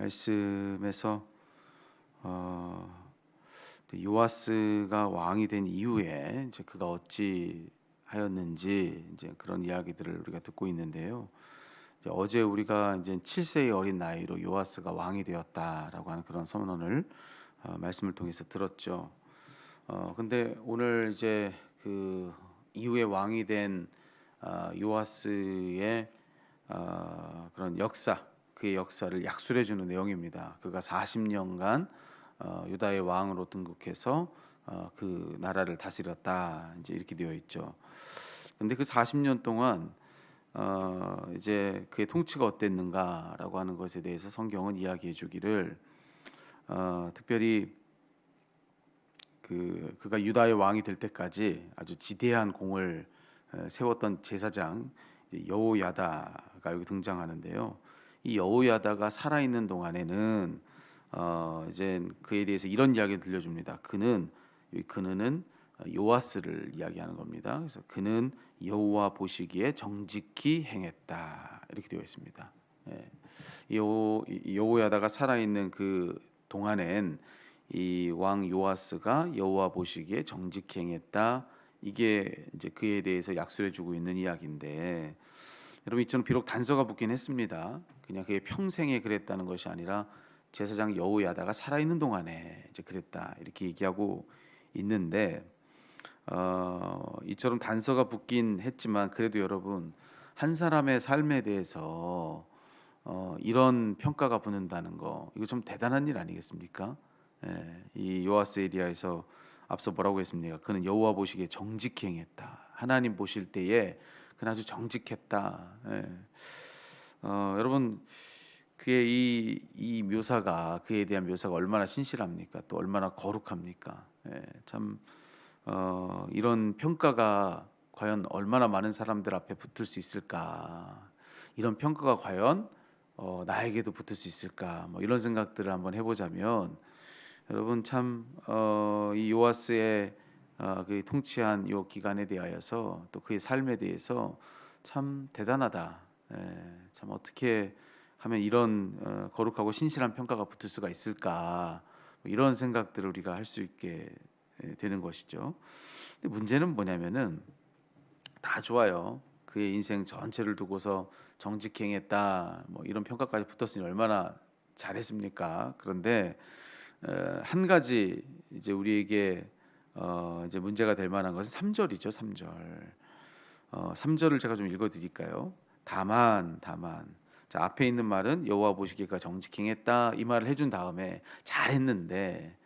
말씀에서 요아스가 왕이 된 이후에 이제 그가 어찌 하였는지 이제 그런 이야기들을 우리가 듣고 있는데요. 이제 어제 우리가 이제 7세의 어린 나이로 요아스가 왕이 되었다라고 하는 그런 선언을 말씀을 통해서 들었죠. 근데 오늘 이제 그 이후에 왕이 된 요아스의 그런 역사, 그의 역사를 약술해 주는 내용입니다. 그가 40년간 유다의 왕으로 등극해서 그 나라를 다스렸다. 이제 이렇게 되어 있죠. 근데 그 40년 동안 이제 그의 통치가 어땠는가라고 하는 것에 대해서 성경은 이야기해 주기를 특별히 그가 유다의 왕이 될 때까지 아주 지대한 공을 세웠던 제사장 여호야다가 여기 등장하는데요. 이 여호야다가 살아있는 동안에는 이제 그에 대해서 이런 이야기를 들려줍니다. 그는 요아스를 이야기하는 겁니다. 그래서 그는 여호와 보시기에 정직히 행했다 이렇게 되어 있습니다. 예. 여호야다가 살아있는 그 동안엔 이 왕 요아스가 여호와 보시기에 정직히 행했다. 이게 이제 그에 대해서 약술해주고 있는 이야기인데, 여러분 이처럼 비록 단서가 붙긴 했습니다. 그냥 그의 평생에 그랬다는 것이 아니라 제사장 여호야다가 살아있는 동안에 이제 그랬다 이렇게 얘기하고 있는데, 이처럼 단서가 붙긴 했지만 그래도 여러분 한 사람의 삶에 대해서 이런 평가가 붙는다는 거, 이거 좀 대단한 일 아니겠습니까? 예, 이 요아스 에리야에서 앞서 뭐라고 했습니까? 그는 여호와 보시기에 정직히 행했다. 하나님 보실 때에 그는 아주 정직했다. 예. 여러분 그의 이 묘사가, 그에 대한 묘사가 얼마나 신실합니까? 또 얼마나 거룩합니까? 예, 참 이런 평가가 과연 얼마나 많은 사람들 앞에 붙을 수 있을까? 이런 평가가 과연 나에게도 붙을 수 있을까? 뭐 이런 생각들을 한번 해보자면, 여러분 참 이 요아스의 그 통치한 요 기간에 대하여서 또 그의 삶에 대해서 참 대단하다. 참 어떻게 하면 이런 거룩하고 신실한 평가가 붙을 수가 있을까? 뭐 이런 생각들을 우리가 할 수 있게 되는 것이죠. 근데 문제는 뭐냐면은 다 좋아요. 그의 인생 전체를 두고서 정직행했다. 뭐 이런 평가까지 붙었으니 얼마나 잘했습니까? 그런데 한 가지 이제 우리에게 이제 문제가 될 만한 것은 3절이죠. 3절. 3절을 제가 좀 읽어 드릴까요? 다만 자, 앞에 있는 말은 여호와 보시기가 정직행했다 이 말을 해준 다음에 잘했는데,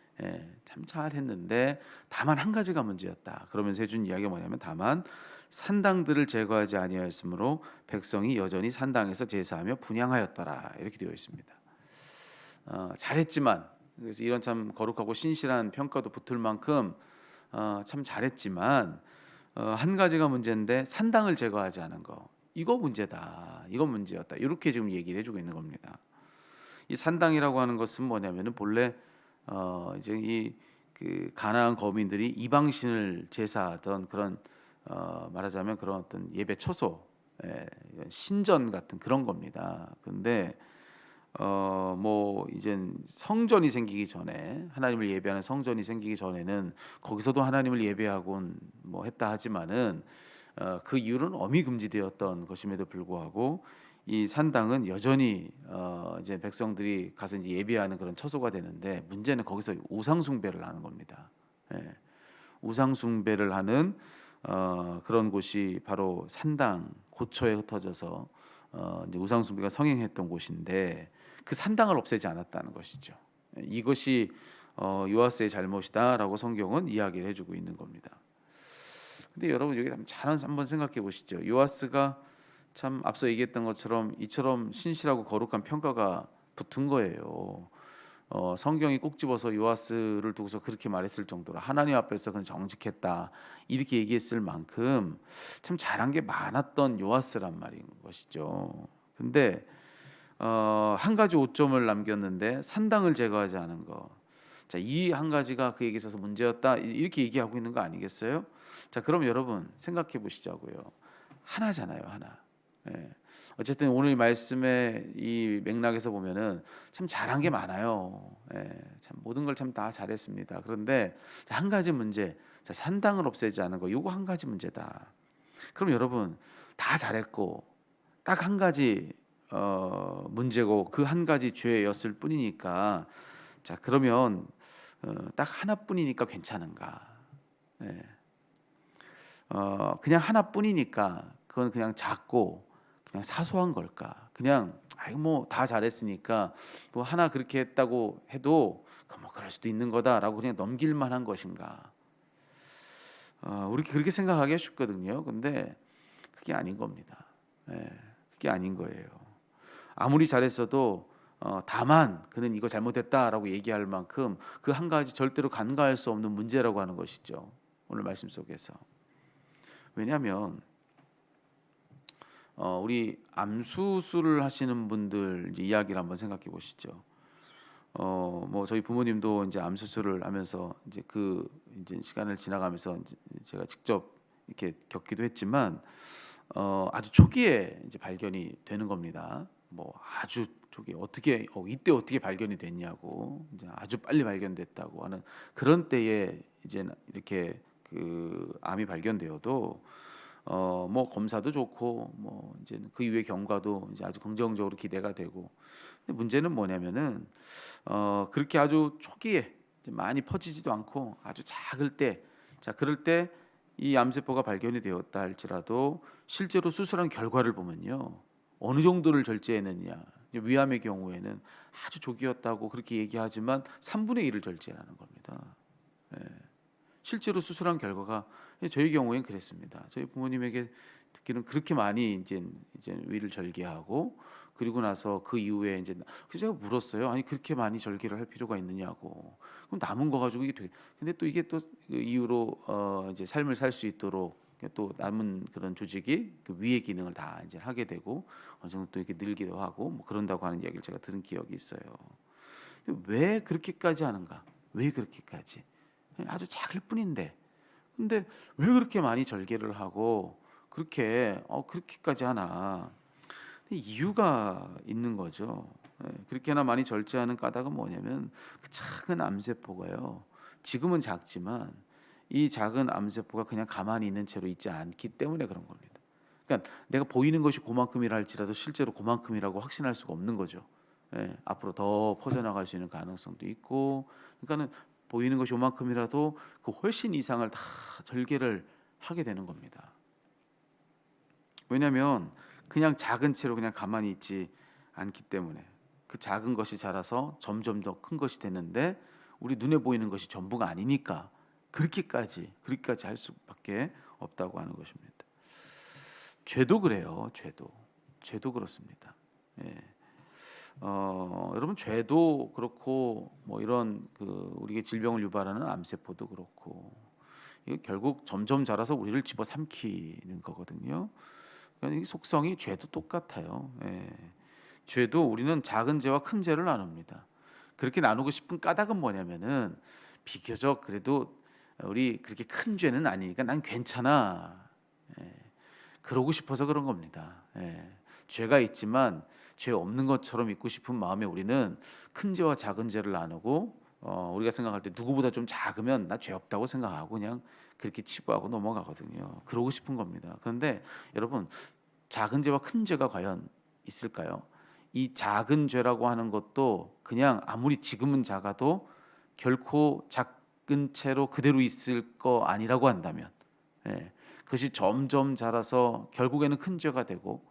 참 잘했는데 다만 한 가지가 문제였다 그러면서 해준 이야기가 뭐냐면, 다만 산당들을 제거하지 아니하였으므로 백성이 여전히 산당에서 제사하며 분향하였더라 이렇게 되어 있습니다. 잘했지만, 그래서 이런 참 거룩하고 신실한 평가도 붙을 만큼 참 잘했지만 한 가지가 문제인데 산당을 제거하지 않은 거, 이거 문제다. 이건 문제였다. 이렇게 지금 얘기를 해주고 있는 겁니다. 이 산당이라고 하는 것은 뭐냐면은 본래 이제 이 그 가나안 거민들이 이방신을 제사하던 그런 말하자면 그런 어떤 예배 초소, 이런 신전 같은 그런 겁니다. 근데 뭐 이젠 성전이 생기기 전에, 하나님을 예배하는 성전이 생기기 전에는 거기서도 하나님을 예배하곤 뭐 했다 하지만은 그 이유는 엄히 금지되었던 것임에도 불구하고 이 산당은 여전히 이제 백성들이 가서 이제 예배하는 그런 처소가 되는데, 문제는 거기서 우상 숭배를 하는 겁니다. 예. 우상 숭배를 하는 그런 곳이 바로 산당 고초에 흩어져서 이제 우상 숭배가 성행했던 곳인데, 그 산당을 없애지 않았다는 것이죠. 이것이 요아스의 잘못이다라고 성경은 이야기를 해주고 있는 겁니다. 근데 여러분 여기 잘 한번 생각해 보시죠. 요아스가 참 앞서 얘기했던 것처럼 이처럼 신실하고 거룩한 평가가 붙은 거예요. 성경이 꼭 집어서 요아스를 두고서 그렇게 말했을 정도로 하나님 앞에서 그는 정직했다 이렇게 얘기했을 만큼 참 잘한 게 많았던 요아스란 말인 것이죠. 근데 한 가지 오점을 남겼는데 산당을 제거하지 않은 거. 자, 이 한 가지가 그에게 있어서 문제였다 이렇게 얘기하고 있는 거 아니겠어요? 자, 그럼 여러분 생각해 보시자고요. 하나잖아요, 하나. 예. 어쨌든 오늘 말씀의 이 맥락에서 보면은 참 잘한 게 많아요. 예. 참 모든 걸 참 다 잘했습니다. 그런데 한 가지 문제, 자, 산당을 없애지 않은 거, 요거 한 가지 문제다. 그럼 여러분 다 잘했고 딱 한 가지 문제고 그 한 가지 죄였을 뿐이니까, 자 그러면 딱 하나뿐이니까 괜찮은가? 예. 그냥 하나뿐이니까 그건 그냥 작고 그냥 사소한 걸까? 그냥 아이고 뭐 다 잘했으니까 뭐 하나 그렇게 했다고 해도 뭐 그럴 수도 있는 거다라고 그냥 넘길 만한 것인가? 우리 그렇게 생각하기가 쉽거든요. 근데 그게 아닌 겁니다. 예, 그게 아닌 거예요. 아무리 잘했어도 다만 그는 이거 잘못했다라고 얘기할 만큼 그 한 가지 절대로 간과할 수 없는 문제라고 하는 것이죠. 오늘 말씀 속에서. 왜냐하면 우리 암 수술을 하시는 분들 이야기를 한번 생각해 보시죠. 뭐 저희 부모님도 이제 암 수술을 하면서 이제 그 이제 시간을 지나가면서 이제 제가 직접 이렇게 겪기도 했지만 아주 초기에 이제 발견이 되는 겁니다. 뭐 아주 초기 어떻게 이때 어떻게 발견이 됐냐고, 이제 아주 빨리 발견됐다고 하는 그런 때에 이제 이렇게 그 암이 발견되어도 뭐 검사도 좋고 뭐 이제 그 이후의 경과도 이제 아주 긍정적으로 기대가 되고, 근데 문제는 뭐냐면은 그렇게 아주 초기에 이제 많이 퍼지지도 않고 아주 작을 때, 자 그럴 때 이 암세포가 발견이 되었다 할지라도 실제로 수술한 결과를 보면요, 어느 정도를 절제했느냐, 이제 위암의 경우에는 아주 조기였다고 그렇게 얘기하지만 3분의 1을 절제하는 겁니다. 예. 실제로 수술한 결과가 저희 경우엔 그랬습니다. 저희 부모님에게 듣기는 그렇게 많이 이제 위를 절개하고, 그리고 나서 그 이후에 이제 그래서 제가 물었어요. 아니 그렇게 많이 절개를 할 필요가 있느냐고. 그럼 남은 거 가지고 이게 되게, 근데 또 이게 또 그 이후로 이제 삶을 살 수 있도록 또 남은 그런 조직이 그 위의 기능을 다 이제 하게 되고 어느 정도 또 이렇게 늘기도 하고 뭐 그런다고 하는 이야기를 제가 들은 기억이 있어요. 근데 왜 그렇게까지 하는가? 왜 그렇게까지? 아주 작을 뿐인데. 근데 왜 그렇게 많이 절개를 하고 그렇게 그렇게까지 하나? 이유가 있는 거죠. 예, 그렇게나 많이 절제하는 까닭은 뭐냐면 그 작은 암세포가요. 지금은 작지만 이 작은 암세포가 그냥 가만히 있는 채로 있지 않기 때문에 그런 겁니다. 그러니까 내가 보이는 것이 그만큼이라 할지라도 실제로 그만큼이라고 확신할 수가 없는 거죠. 예, 앞으로 더 퍼져나갈 수 있는 가능성도 있고, 그러니까는 보이는 것이 요만큼이라도 그 훨씬 이상을 다 절개를 하게 되는 겁니다. 왜냐하면 그냥 작은 채로 그냥 가만히 있지 않기 때문에, 그 작은 것이 자라서 점점 더 큰 것이 되는데 우리 눈에 보이는 것이 전부가 아니니까 그렇게까지 할 수밖에 없다고 하는 것입니다. 죄도 그래요. 죄도 그렇습니다. 예. 여러분 죄도 그렇고 뭐 이런 그 우리의 질병을 유발하는 암세포도 그렇고, 이거 결국 점점 자라서 우리를 집어삼키는 거거든요. 그러니까 이 속성이 죄도 똑같아요. 예. 죄도 우리는 작은 죄와 큰 죄를 나눕니다. 그렇게 나누고 싶은 까닭은 뭐냐면은 비교적 그래도 우리 그렇게 큰 죄는 아니니까 난 괜찮아. 예. 그러고 싶어서 그런 겁니다. 예. 죄가 있지만 죄 없는 것처럼 있고 싶은 마음에 우리는 큰 죄와 작은 죄를 나누고 우리가 생각할 때 누구보다 좀 작으면 나 죄 없다고 생각하고 그냥 그렇게 치부하고 넘어가거든요. 그러고 싶은 겁니다. 그런데 여러분, 작은 죄와 큰 죄가 과연 있을까요? 이 작은 죄라고 하는 것도 그냥 아무리 지금은 작아도 결코 작은 채로 그대로 있을 거 아니라고 한다면, 예, 그것이 점점 자라서 결국에는 큰 죄가 되고,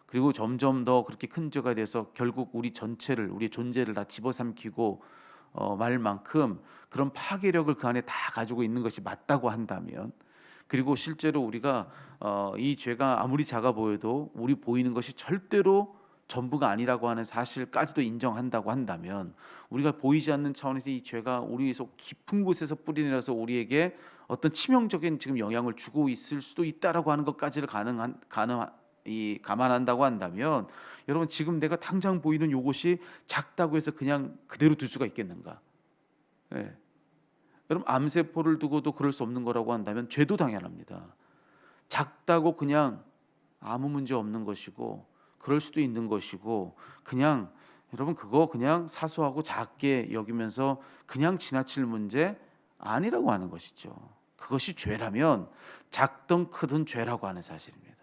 그리고 점점 더 그렇게 큰 죄가 돼서 결국 우리 전체를, 우리의 존재를 다 집어삼키고 말 만큼 그런 파괴력을 그 안에 다 가지고 있는 것이 맞다고 한다면, 그리고 실제로 우리가 이 죄가 아무리 작아 보여도 우리 보이는 것이 절대로 전부가 아니라고 하는 사실까지도 인정한다고 한다면, 우리가 보이지 않는 차원에서 이 죄가 우리 속 깊은 곳에서 뿌리내려서 우리에게 어떤 치명적인 지금 영향을 주고 있을 수도 있다라고 하는 것까지를 감안한다고 한다면, 여러분 지금 내가 당장 보이는 요것이 작다고 해서 그냥 그대로 둘 수가 있겠는가? 예. 여러분 암세포를 두고도 그럴 수 없는 거라고 한다면 죄도 당연합니다. 작다고 그냥 아무 문제 없는 것이고 그럴 수도 있는 것이고 그냥 여러분 그거 그냥 사소하고 작게 여기면서 그냥 지나칠 문제 아니라고 하는 것이죠. 그것이 죄라면 작든 크든 죄라고 하는 사실입니다.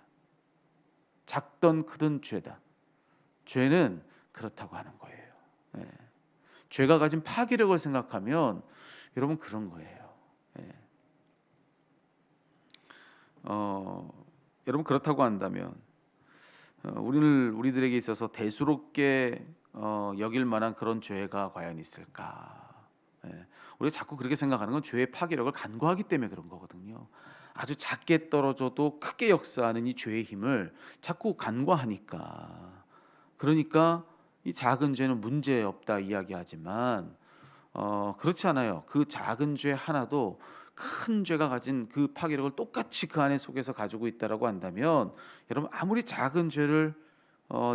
작든 크든 죄다. 죄는 그렇다고 하는 거예요. 예. 죄가 가진 파괴력을 생각하면 여러분 그런 거예요. 예. 여러분 그렇다고 한다면 우리들에게 있어서 대수롭게 여길 만한 그런 죄가 과연 있을까? 예. 우리가 자꾸 그렇게 생각하는 건 죄의 파괴력을 간과하기 때문에 그런 거거든요. 아주 작게 떨어져도 크게 역사하는 이 죄의 힘을 자꾸 간과하니까. 그러니까 이 작은 죄는 문제 없다 이야기하지만 그렇지 않아요. 그 작은 죄 하나도 큰 죄가 가진 그 파괴력을 똑같이 그 안에 속에서 가지고 있다라고 한다면 여러분 아무리 작은 죄를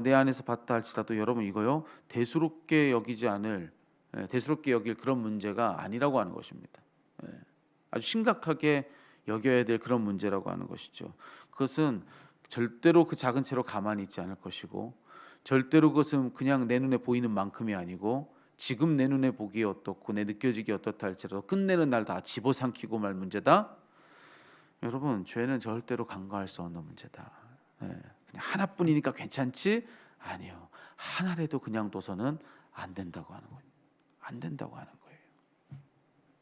내 안에서 봤다 할지라도 여러분 이거요 대수롭게 여기지 않을 대수롭게 여길 그런 문제가 아니라고 하는 것입니다. 예, 아주 심각하게 여겨야 될 그런 문제라고 하는 것이죠. 그것은 절대로 그 작은 채로 가만히 있지 않을 것이고 절대로 그것은 그냥 내 눈에 보이는 만큼이 아니고 지금 내 눈에 보기에 어떻고 내 느껴지기에 어떻다 할지라도 끝내는 날 다 집어삼키고 말 문제다. 여러분 죄는 절대로 간과할 수 없는 문제다. 예, 그냥 하나뿐이니까 괜찮지? 아니요. 하나라도 그냥 둬서는 안 된다고 하는 거예요. 안 된다고 하는 거예요.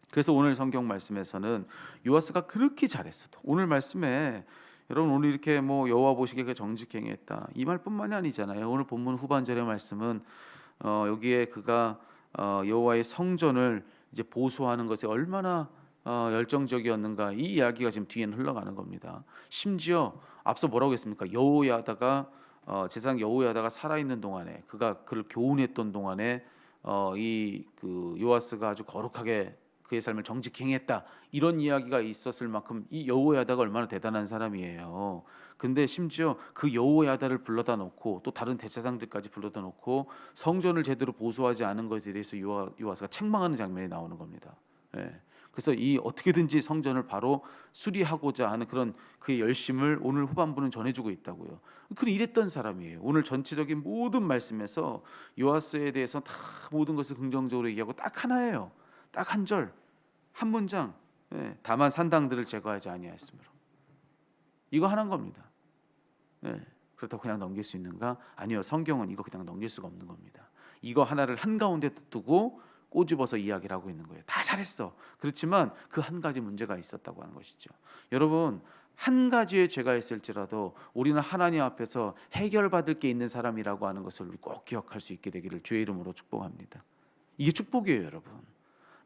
그래서 오늘 성경 말씀에서는 요아스가 그렇게 잘했어도 오늘 말씀에 여러분 오늘 이렇게 뭐 여호와 보시기에 정직히 행했다 이 말뿐만이 아니잖아요. 오늘 본문 후반절의 말씀은 여기에 그가 여호와의 성전을 이제 보수하는 것에 얼마나 열정적이었는가 이 이야기가 지금 뒤에는 흘러가는 겁니다. 심지어 앞서 뭐라고 했습니까? 여호야다가 제사장 여호야다가 살아있는 동안에 그가 그를 교훈했던 동안에 이 그 요아스가 아주 거룩하게 그의 삶을 정직히 행했다 이런 이야기가 있었을 만큼 이 여호야다가 얼마나 대단한 사람이에요. 근데 심지어 그 여호야다를 불러다 놓고 또 다른 대제사장들까지 불러다 놓고 성전을 제대로 보수하지 않은 것에 대해서 요아스가 책망하는 장면이 나오는 겁니다. 예. 그래서 이 어떻게든지 성전을 바로 수리하고자 하는 그런 그의 열심을 오늘 후반부는 전해주고 있다고요. 그 이랬던 사람이에요. 오늘 전체적인 모든 말씀에서 요아스에 대해서 다 모든 것을 긍정적으로 얘기하고 딱 하나예요. 딱 한 절, 한 문장. 예. 다만 산당들을 제거하지 아니하였으므로. 이거 하나인 겁니다. 예. 그렇다고 그냥 넘길 수 있는가? 아니요. 성경은 이거 그냥 넘길 수가 없는 겁니다. 이거 하나를 한가운데 두고 꼬집어서 이야기를 하고 있는 거예요. 다 잘했어. 그렇지만 그 한 가지 문제가 있었다고 하는 것이죠. 여러분 한 가지의 죄가 있을지라도 우리는 하나님 앞에서 해결받을 게 있는 사람이라고 하는 것을 우리 꼭 기억할 수 있게 되기를 주의 이름으로 축복합니다. 이게 축복이에요, 여러분.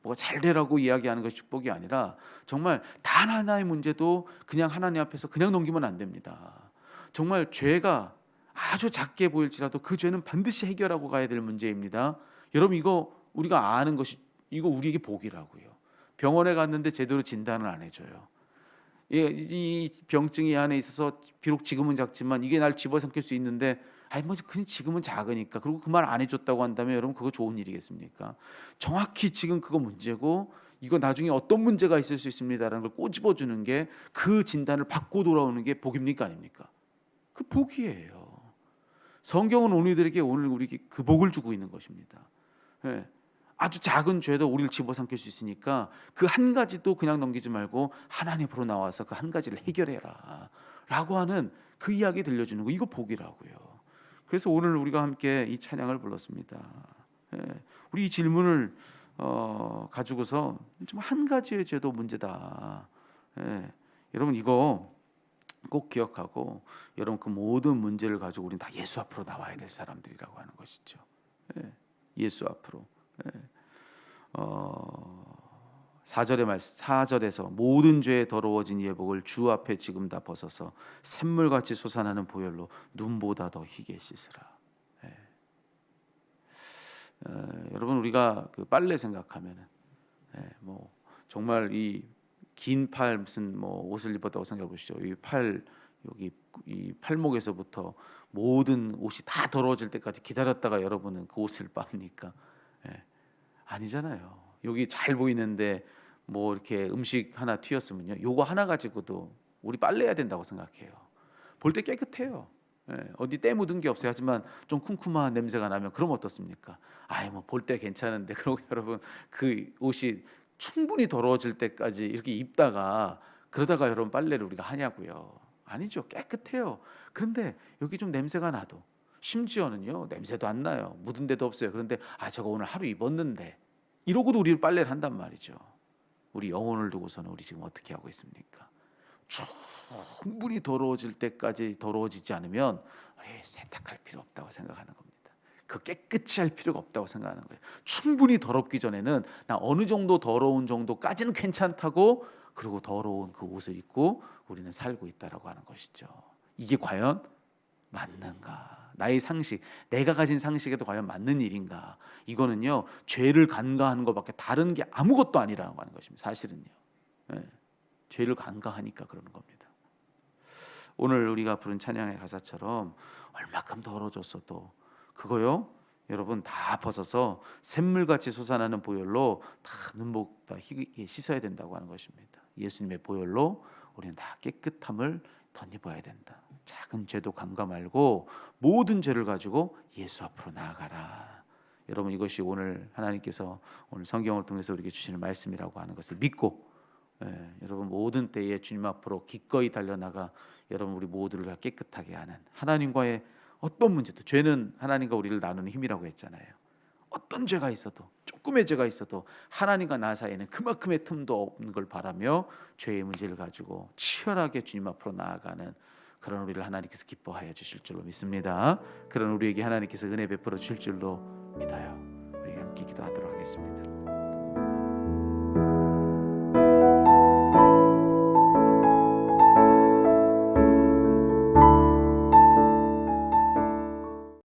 뭐가 잘 되라고 이야기하는 것이 축복이 아니라 정말 단 하나의 문제도 그냥 하나님 앞에서 그냥 넘기면 안 됩니다. 정말 죄가 아주 작게 보일지라도 그 죄는 반드시 해결하고 가야 될 문제입니다. 여러분 이거 우리가 아는 것이 이거 우리에게 복이라고요. 병원에 갔는데 제대로 진단을 안 해줘요. 이 병증이 안에 있어서 비록 지금은 작지만 이게 날 집어삼킬 수 있는데 아니 뭐 그냥 지금은 작으니까 그리고 그 말 안 해줬다고 한다면 여러분 그거 좋은 일이겠습니까? 정확히 지금 그거 문제고 이거 나중에 어떤 문제가 있을 수 있습니다라는 걸 꼬집어 주는 게 그 진단을 받고 돌아오는 게 복입니까 아닙니까? 그 복이에요. 성경은 우리들에게 오늘 우리에게 그 복을 주고 있는 것입니다. 예. 아주 작은 죄도 우리를 집어삼킬 수 있으니까 그 한 가지도 그냥 넘기지 말고 하나님 앞으로 나와서 그 한 가지를 해결해라 라고 하는 그 이야기 들려주는 거 이거 복이라고요. 그래서 오늘 우리가 함께 이 찬양을 불렀습니다. 예. 우리 이 질문을 가지고서 좀 한 가지의 죄도 문제다. 예. 여러분 이거 꼭 기억하고 여러분 그 모든 문제를 가지고 우리는 다 예수 앞으로 나와야 될 사람들이라고 하는 것이죠. 예. 예수 앞으로. 예. 4절의 말씀 4절에서 모든 죄에 더러워진 예복을 주 앞에 지금 다 벗어서 샘물같이 솟아나는 보혈로 눈보다 더 희게 씻으라. 예. 여러분 우리가 그 빨래 생각하면은 뭐 정말 이 긴 팔 무슨 뭐 옷을 입었다고 생각해 보시죠. 이 팔 여기 이 팔목에서부터 모든 옷이 다 더러워질 때까지 기다렸다가 여러분은 그 옷을 빱니까? 예. 아니잖아요. 여기 잘 보이는데 뭐 이렇게 음식 하나 튀었으면요. 요거 하나 가지고도 우리 빨래해야 된다고 생각해요. 볼 때 깨끗해요. 어디 때 묻은 게 없어요. 하지만 좀 쿰쿰한 냄새가 나면 그럼 어떻습니까? 아이 뭐 볼 때 괜찮은데 그러고 여러분 그 옷이 충분히 더러워질 때까지 이렇게 입다가 그러다가 여러분 빨래를 우리가 하냐고요. 아니죠. 깨끗해요. 그런데 여기 좀 냄새가 나도 심지어는요 냄새도 안 나요. 묻은 데도 없어요. 그런데 아 저거 오늘 하루 입었는데 이러고도 우리를 빨래를 한단 말이죠. 우리 영혼을 두고서는 우리 지금 어떻게 하고 있습니까? 충분히 더러워질 때까지 더러워지지 않으면 세탁할 필요 없다고 생각하는 겁니다. 그 깨끗이 할 필요가 없다고 생각하는 거예요. 충분히 더럽기 전에는 나 어느 정도 더러운 정도까지는 괜찮다고 그리고 더러운 그 옷을 입고 우리는 살고 있다라고 하는 것이죠. 이게 과연 맞는가? 나의 상식, 내가 가진 상식에도 과연 맞는 일인가? 이거는요 죄를 간과하는 것밖에 다른 게 아무것도 아니라는 것입니다. 사실은요. 네. 죄를 간과하니까 그러는 겁니다. 오늘 우리가 부른 찬양의 가사처럼 얼마큼 더러워졌어도 그거요 여러분 다 벗어서 샘물같이 솟아나는 보혈로 다 눈목 다 씻어야 된다고 하는 것입니다. 예수님의 보혈로 우리는 다 깨끗함을 덧입어야 된다. 작은 죄도 간과 말고 모든 죄를 가지고 예수 앞으로 나아가라. 여러분 이것이 오늘 하나님께서 오늘 성경을 통해서 우리에게 주시는 말씀이라고 하는 것을 믿고 여러분 모든 때에 주님 앞으로 기꺼이 달려나가 여러분 우리 모두를 다 깨끗하게 하는 하나님과의 어떤 문제도 죄는 하나님과 우리를 나누는 힘이라고 했잖아요. 어떤 죄가 있어도 조금의 죄가 있어도 하나님과 나 사이에는 그만큼의 틈도 없는 걸 바라며 죄의 문제를 가지고 치열하게 주님 앞으로 나아가는 그런 우리를 하나님께서 기뻐하여 주실 줄로 믿습니다. 그런 우리에게 하나님께서 은혜 베풀어 주실 줄로 믿어요. 우리 함께 기도하도록 하겠습니다.